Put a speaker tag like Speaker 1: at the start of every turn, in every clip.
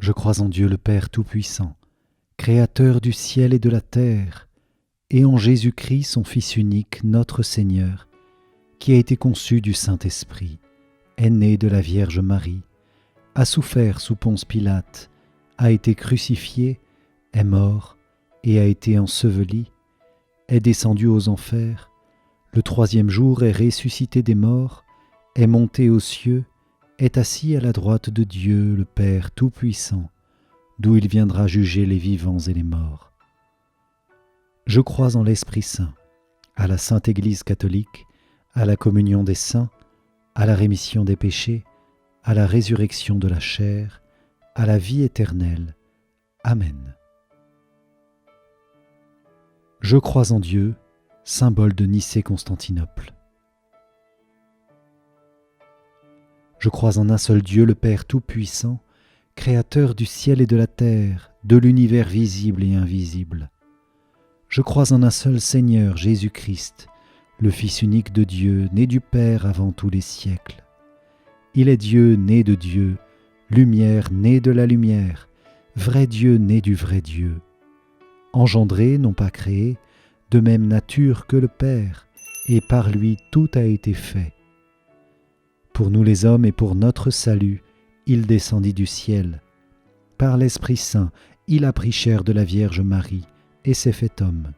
Speaker 1: Je crois en Dieu le Père Tout-Puissant, Créateur du ciel et de la terre, et en Jésus-Christ, son Fils unique, notre Seigneur, qui a été conçu du Saint-Esprit, est né de la Vierge Marie, a souffert sous Ponce Pilate, a été crucifié, est mort et a été enseveli, est descendu aux enfers, le troisième jour est ressuscité des morts, est monté aux cieux, est assis à la droite de Dieu le Père Tout-Puissant, d'où il viendra juger les vivants et les morts. Je crois en l'Esprit Saint, à la Sainte Église catholique, à la communion des saints, à la rémission des péchés, à la résurrection de la chair, à la vie éternelle. Amen. Je crois en Dieu, symbole de Nicée-Constantinople. Je crois en un seul Dieu, le Père Tout-Puissant, Créateur du ciel et de la terre, de l'univers visible et invisible. Je crois en un seul Seigneur, Jésus-Christ, le Fils unique de Dieu, né du Père avant tous les siècles. Il est Dieu né de Dieu, lumière née de la lumière, vrai Dieu né du vrai Dieu. Engendré, non pas créé, de même nature que le Père, et par lui tout a été fait. Pour nous les hommes et pour notre salut, il descendit du ciel. Par l'Esprit Saint, il a pris chair de la Vierge Marie et s'est fait homme.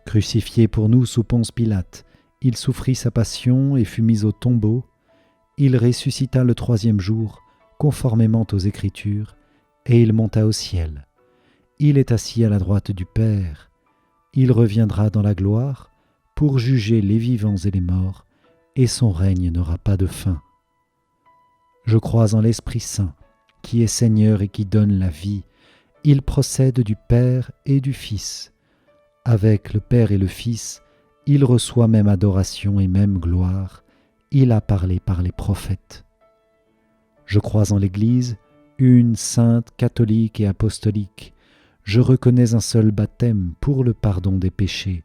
Speaker 1: Crucifié pour nous sous Ponce Pilate, il souffrit sa passion et fut mis au tombeau. Il ressuscita le troisième jour, conformément aux Écritures, et il monta au ciel. Il est assis à la droite du Père. Il reviendra dans la gloire pour juger les vivants et les morts, et son règne n'aura pas de fin. Je crois en l'Esprit Saint, qui est Seigneur et qui donne la vie. Il procède du Père et du Fils. Avec le Père et le Fils, il reçoit même adoration et même gloire. Il a parlé par les prophètes. Je crois en l'Église, une sainte, catholique et apostolique. Je reconnais un seul baptême pour le pardon des péchés.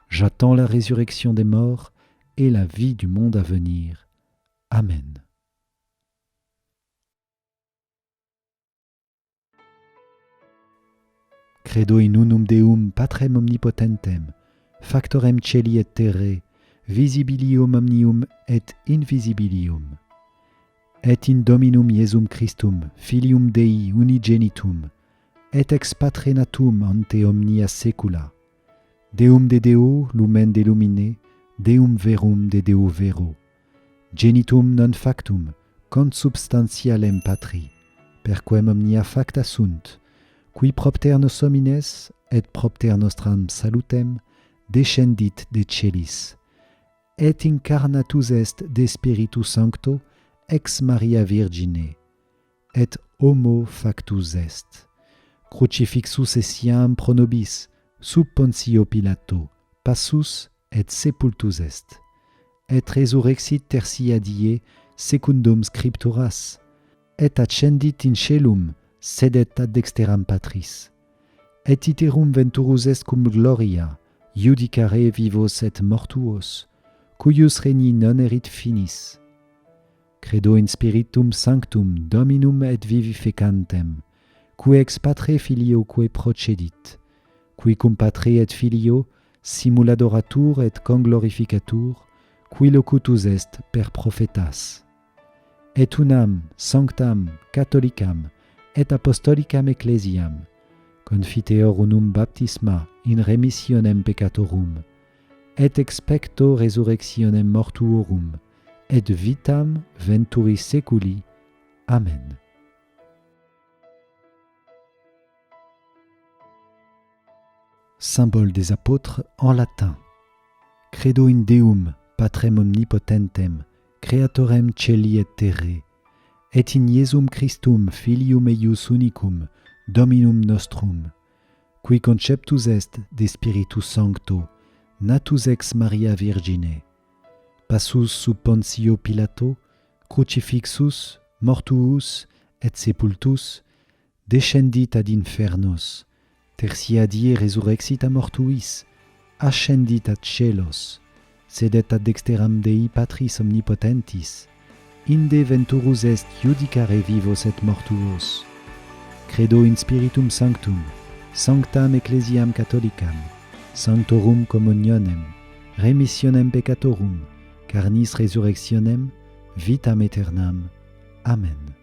Speaker 1: J'attends la résurrection des morts et la vie du monde à venir. Amen. Credo in unum Deum Patrem omnipotentem, factorem celi et terrae, visibilium omnium et invisibilium. Et in Dominum Iesum Christum, Filium Dei unigenitum, et ex Patre natum ante omnia saecula. Deum de Deo, lumen de lumine, Deum verum de Deo vero. Genitum non factum, consubstantialem Patri, perquem omnia facta sunt, qui propter nos homines et propter nostram salutem descendit de celis, et incarnatus est de Spiritu Sancto ex Maria Virgine, et homo factus est. Crucifixus essiam pro nobis, sub Pontio Pilato, passus et sepultus est, et resurrexit tertia die secundum scripturas, et ascendit in caelum, sedet ad dexteram Patris, et iterum venturus est cum gloria, iudicare vivos et mortuos, cuius regni non erit finis. Credo in Spiritum Sanctum Dominum et vivificantem, qui ex Patre Filioque procedit, qui cum Patre et Filio simuladoratur et conglorificatur, qui locutus est per prophetas. Et unam sanctam catholicam et apostolicam ecclesiam, confiteor unum baptisma in remissionem peccatorum, et expecto resurrectionem mortuorum, et vitam venturi seculi. Amen. Symbole des apôtres en latin. Credo in Deum, Patrem omnipotentem, Creatorem celi et terrae, et in Iesum Christum Filium eius unicum, Dominum nostrum, qui conceptus est de Spiritu Sancto, natus ex Maria Virgine, passus sub Pontio Pilato, crucifixus, mortuus et sepultus, descendit ad infernos, tertia die resurrexit a mortuis, ascendit ad caelos, sedet ad dexteram Dei Patris omnipotentis, inde venturus est iudicare vivos et mortuos. credo in spiritum sanctum, sanctam ecclesiam catholicam, sanctorum communionem, remissionem peccatorum, carnis resurrectionem, vitam aeternam. Amen.